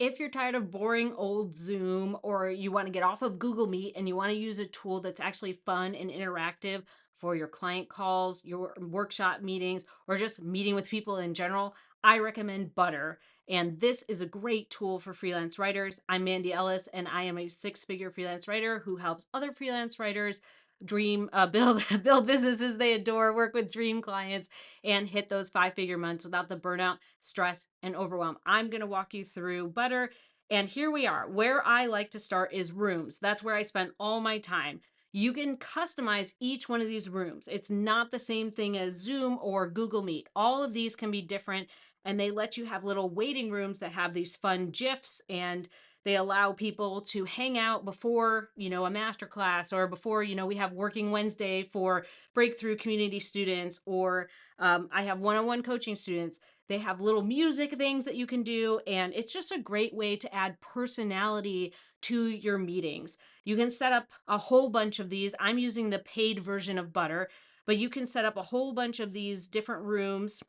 If you're tired of boring old Zoom, or you want to get off of Google Meet and you want to use a tool that's actually fun and interactive for your client calls, your workshop meetings, or just meeting with people in general, I recommend Butter. And this is a great tool for freelance writers. I'm Mandy Ellis, and I am a six-figure freelance writer who helps other freelance writers build businesses they adore, work with dream clients, and hit those five-figure months without the burnout, stress, and overwhelm. I'm going to walk you through Butter. And here we are. Where I like to start is rooms. That's where I spend all my time. You can customize each one of these rooms. It's not the same thing as Zoom or Google Meet. All of these can be different, and they let you have little waiting rooms that have these fun GIFs, and they allow people to hang out before, a master class, or before, we have Working Wednesday for breakthrough community students, or I have one-on-one coaching students. They have little music things that you can do, and it's just a great way to add personality to your meetings. You can set up a whole bunch of these. I'm using the paid version of Butter, but you can set up a whole bunch of these different rooms.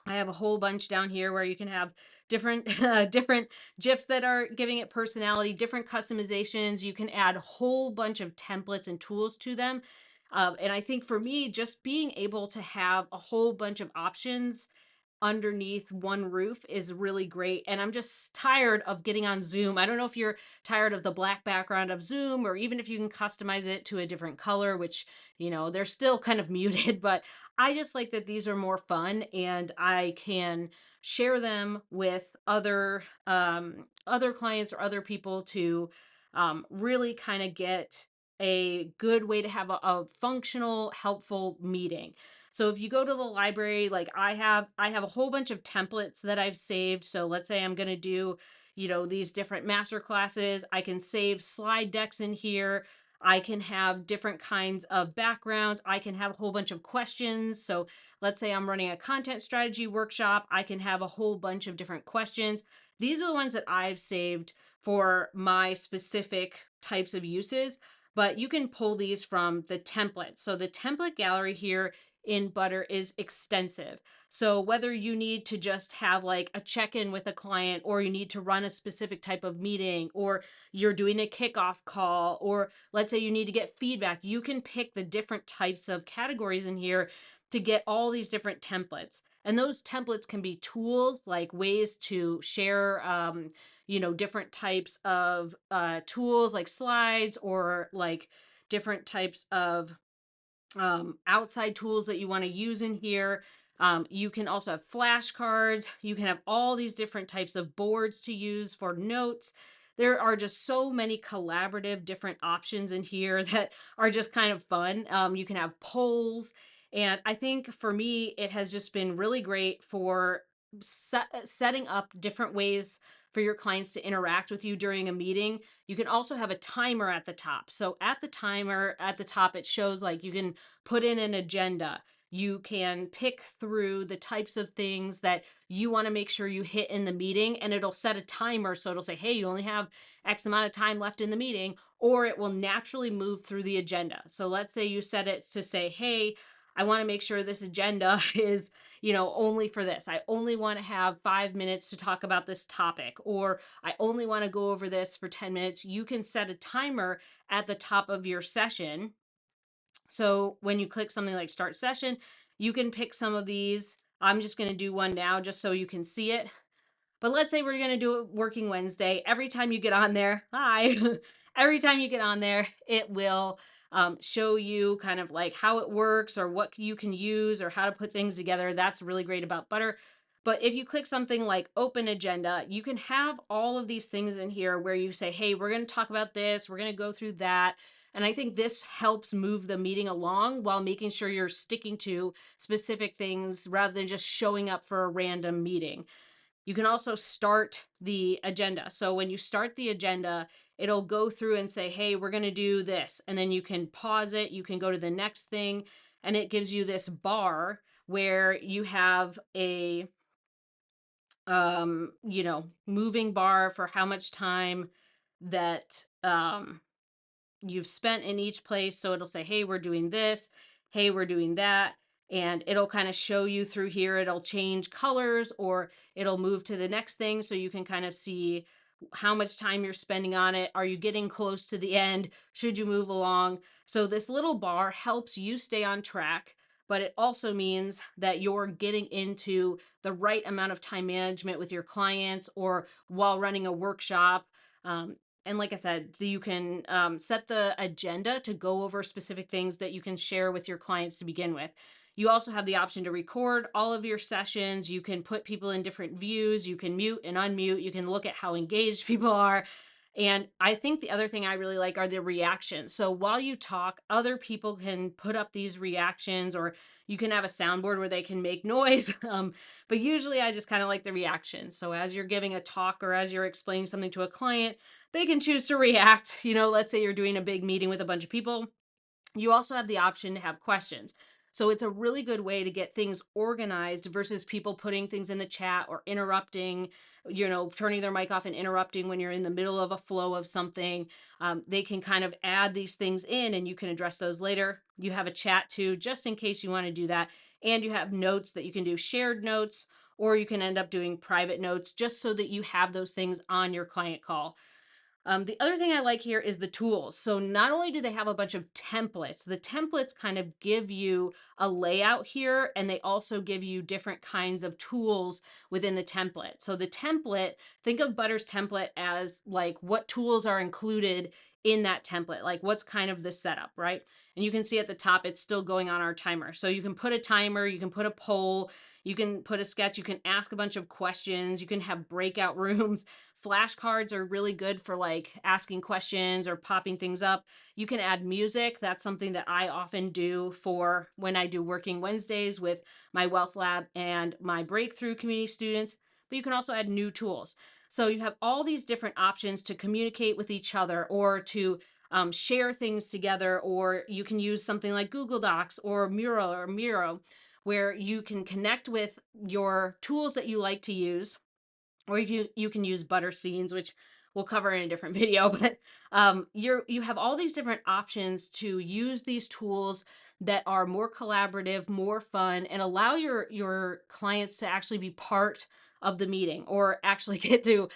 I have a whole bunch down here where you can have different different GIFs that are giving it personality, different customizations. You can add a whole bunch of templates and tools to them. And I think for me, just being able to have a whole bunch of options underneath one roof is really great. And I'm just tired of getting on Zoom. I don't know if you're tired of the black background of Zoom, or even if you can customize it to a different color, which, they're still kind of muted, but I just like that these are more fun, and I can share them with other clients or other people to really kind of get a good way to have a functional, helpful meeting. So if you go to the library, like I have a whole bunch of templates that I've saved. So let's say I'm going to do, these different master classes. I can save slide decks in here. I can have different kinds of backgrounds. I can have a whole bunch of questions. So let's say I'm running a content strategy workshop. I can have a whole bunch of different questions. These are the ones that I've saved for my specific types of uses, but you can pull these from the templates. So the template gallery here in Butter is extensive. So whether you need to just have like a check-in with a client, or you need to run a specific type of meeting, or you're doing a kickoff call, or let's say you need to get feedback, you can pick the different types of categories in here to get all these different templates. And those templates can be tools, like ways to share, different types of tools like slides, or like different types of outside tools that you want to use in here. You can also have flashcards. You can have all these different types of boards to use for notes. There are just so many collaborative different options in here that are just kind of fun. You can have polls. And I think for me, it has just been really great for setting up different ways for your clients to interact with you during a meeting. You can also have a timer at the top. So at the timer at the top, it shows like you can put in an agenda. You can pick through the types of things that you want to make sure you hit in the meeting, and it'll set a timer. So it'll say, hey, you only have X amount of time left in the meeting, or it will naturally move through the agenda. So let's say you set it to say, hey, I want to make sure this agenda is, only for this. I only want to have 5 minutes to talk about this topic, or I only want to go over this for 10 minutes. You can set a timer at the top of your session. So when you click something like start session, you can pick some of these. I'm just going to do one now just so you can see it. But let's say we're going to do it Working Wednesday. Every time you get on there, hi, every time you get on there, it will show you kind of like how it works, or what you can use, or how to put things together. That's really great about Butter. But if you click something like open agenda, you can have all of these things in here where you say, hey, we're going to talk about this. We're going to go through that. And I think this helps move the meeting along while making sure you're sticking to specific things rather than just showing up for a random meeting. You can also start the agenda. So when you start the agenda, it'll go through and say, hey, we're going to do this. And then you can pause it. You can go to the next thing. And it gives you this bar where you have a, moving bar for how much time that you've spent in each place. So it'll say, hey, we're doing this. Hey, we're doing that. And it'll kind of show you through here. It'll change colors, or it'll move to the next thing. So you can kind of see how much time you're spending on it. Are you getting close to the end? Should you move along? So this little bar helps you stay on track, but it also means that you're getting into the right amount of time management with your clients or while running a workshop. Um, and like I said, you can set the agenda to go over specific things that you can share with your clients to begin with. You also have the option to record all of your sessions. You can put people in different views. You can mute and unmute. You can look at how engaged people are. And I think the other thing I really like are the reactions. So while you talk, other people can put up these reactions, or you can have a soundboard where they can make noise. But usually I just kind of like the reactions. So as you're giving a talk or as you're explaining something to a client, they can choose to react. Let's say you're doing a big meeting with a bunch of people. You also have the option to have questions. So it's a really good way to get things organized versus people putting things in the chat or interrupting, turning their mic off and interrupting when you're in the middle of a flow of something. They can kind of add these things in and you can address those later. You have a chat too, just in case you want to do that. And you have notes that you can do, shared notes, or you can end up doing private notes just so that you have those things on your client call. The other thing I like here is the tools. So not only do they have a bunch of templates, the templates kind of give you a layout here, and they also give you different kinds of tools within the template. So the template, think of Butter's template as like what tools are included in that template, like what's kind of the setup, right? And you can see at the top, it's still going on our timer. So you can put a timer, you can put a poll, you can put a sketch, you can ask a bunch of questions, you can have breakout rooms. Flashcards are really good for like asking questions or popping things up. You can add music. That's something that I often do for when I do Working Wednesdays with my Wealth Lab and my Breakthrough community students. But you can also add new tools. So you have all these different options to communicate with each other or to share things together, or you can use something like Google Docs or Mural or Miro, where you can connect with your tools that you like to use, or you can use butter scenes, which we'll cover in a different video. But you have all these different options to use these tools that are more collaborative, more fun, and allow your clients to actually be part of the meeting or actually get to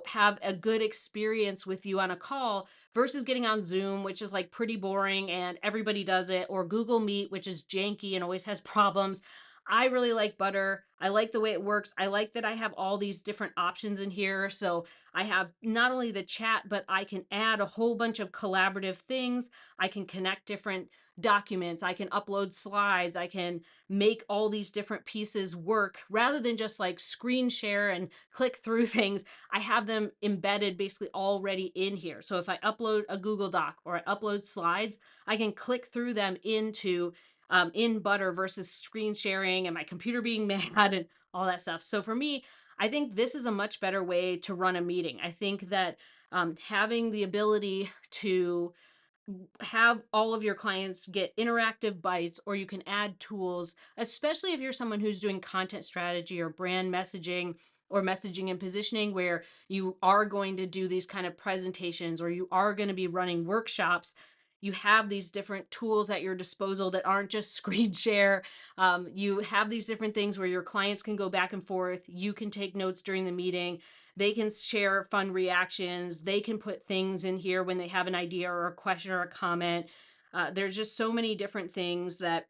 have a good experience with you on a call versus getting on Zoom, which is like pretty boring and everybody does it, or Google Meet, which is janky and always has problems. I really like Butter. I like the way it works. I like that I have all these different options in here. So I have not only the chat, but I can add a whole bunch of collaborative things. I can connect different documents. I can upload slides. I can make all these different pieces work rather than just like screen share and click through things. I have them embedded basically already in here. So if I upload a Google Doc or I upload slides, I can click through them into in Butter versus screen sharing and my computer being mad and all that stuff. So for me, I think this is a much better way to run a meeting. I think that having the ability to have all of your clients get interactive bites, or you can add tools, especially if you're someone who's doing content strategy or brand messaging or messaging and positioning, where you are going to do these kind of presentations or you are going to be running workshops. You have these different tools at your disposal that aren't just screen share. You have these different things where your clients can go back and forth. You can take notes during the meeting. They can share fun reactions. They can put things in here when they have an idea or a question or a comment. There's just so many different things that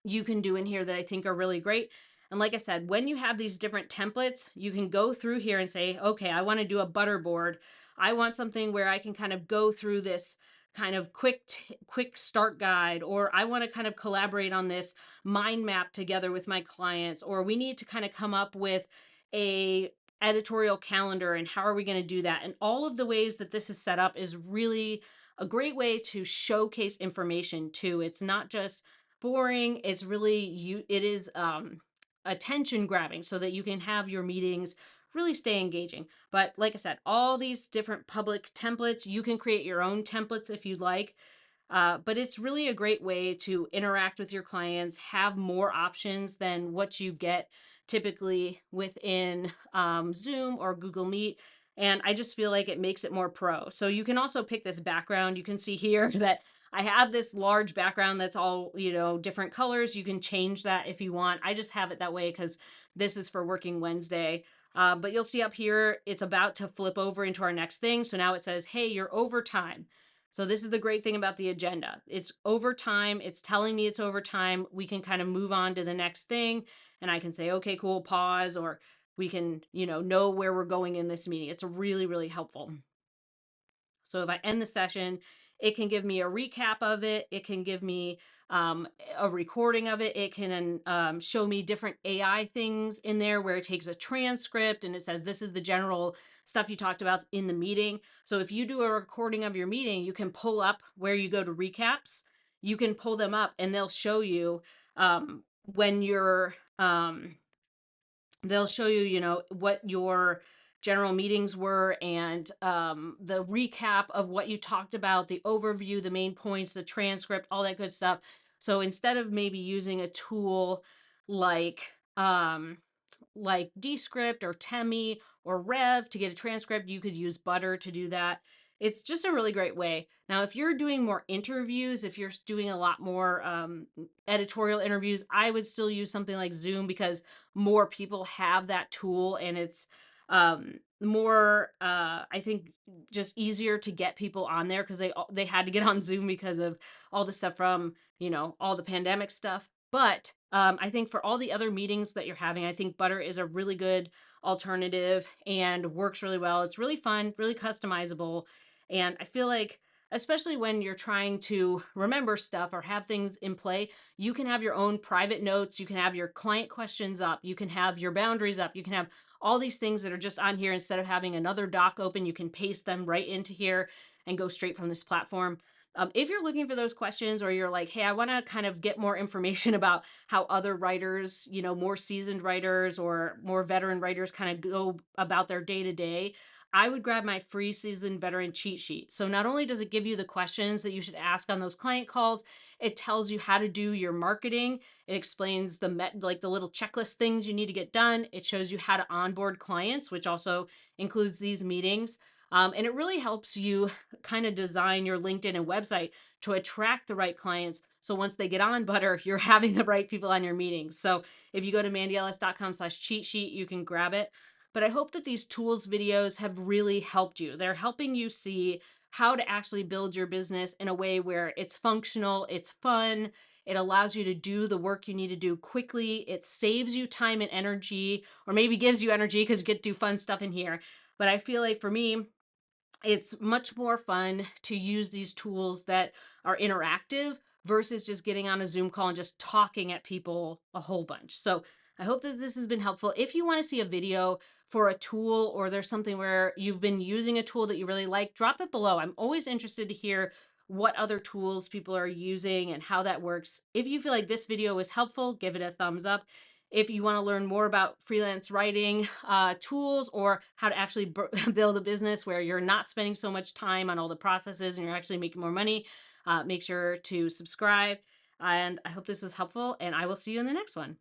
you can do in here that I think are really great. And like I said, when you have these different templates, you can go through here and say, okay, I want to do a butter board. I want something where I can kind of go through this kind of quick start guide, or I want to kind of collaborate on this mind map together with my clients, or we need to kind of come up with a editorial calendar, and how are we going to do that? And all of the ways that this is set up is really a great way to showcase information too. It's not just boring. It's really it is attention grabbing so that you can have your meetings really stay engaging. But like I said, all these different public templates, you can create your own templates if you'd like. But it's really a great way to interact with your clients, have more options than what you get typically within Zoom or Google Meet. And I just feel like it makes it more pro. So you can also pick this background. You can see here that I have this large background that's all, different colors. You can change that if you want. I just have it that way because this is for Working Wednesday. But you'll see up here, it's about to flip over into our next thing. So now it says, hey, you're over time. So this is the great thing about the agenda. It's over time. It's telling me it's over time. We can kind of move on to the next thing. And I can say, okay, cool, pause, or we can, know where we're going in this meeting. It's really, really helpful. So if I end the session, it can give me a recap of it. It can give me um, a recording of it. It can show me different AI things in there where it takes a transcript and it says, this is the general stuff you talked about in the meeting. So if you do a recording of your meeting, you can pull up where you go to recaps. You can pull them up and they'll show you when you're they'll show you, what your general meetings were and the recap of what you talked about, the overview, the main points, the transcript, all that good stuff. So instead of maybe using a tool like um, Descript or Temi or Rev to get a transcript, you could use Butter to do that. It's just a really great way. Now, if you're doing more interviews, if you're doing a lot more editorial interviews, I would still use something like Zoom because more people have that tool and it's more I think just easier to get people on there because they had to get on Zoom because of all the stuff from all the pandemic stuff. But I think for all the other meetings that you're having, I think Butter is a really good alternative and works really well. It's really fun, really customizable. And I feel like, especially when you're trying to remember stuff or have things in play, you can have your own private notes. You can have your client questions up. You can have your boundaries up. You can have all these things that are just on here. Instead of having another doc open, you can paste them right into here and go straight from this platform. If you're looking for those questions or you're like, hey, I want to kind of get more information about how other writers, more seasoned writers or more veteran writers kind of go about their day to day, I would grab my free seasoned veteran cheat sheet. So not only does it give you the questions that you should ask on those client calls, it tells you how to do your marketing. It explains like the little checklist things you need to get done. It shows you how to onboard clients, which also includes these meetings. And it really helps you kind of design your LinkedIn and website to attract the right clients. So once they get on Butter, you're having the right people on your meetings. So if you go to mandyellis.com/cheat sheet, you can grab it. But I hope that these tools videos have really helped you. They're helping you see how to actually build your business in a way where it's functional, it's fun, it allows you to do the work you need to do quickly, it saves you time and energy, or maybe gives you energy because you get to do fun stuff in here. But I feel like for me, it's much more fun to use these tools that are interactive versus just getting on a Zoom call and just talking at people a whole bunch. So I hope that this has been helpful. If you want to see a video for a tool or there's something where you've been using a tool that you really like, drop it below. I'm always interested to hear what other tools people are using and how that works. If you feel like this video was helpful, give it a thumbs up. If you want to learn more about freelance writing tools or how to actually build a business where you're not spending so much time on all the processes and you're actually making more money, make sure to subscribe. And I hope this was helpful, and I will see you in the next one.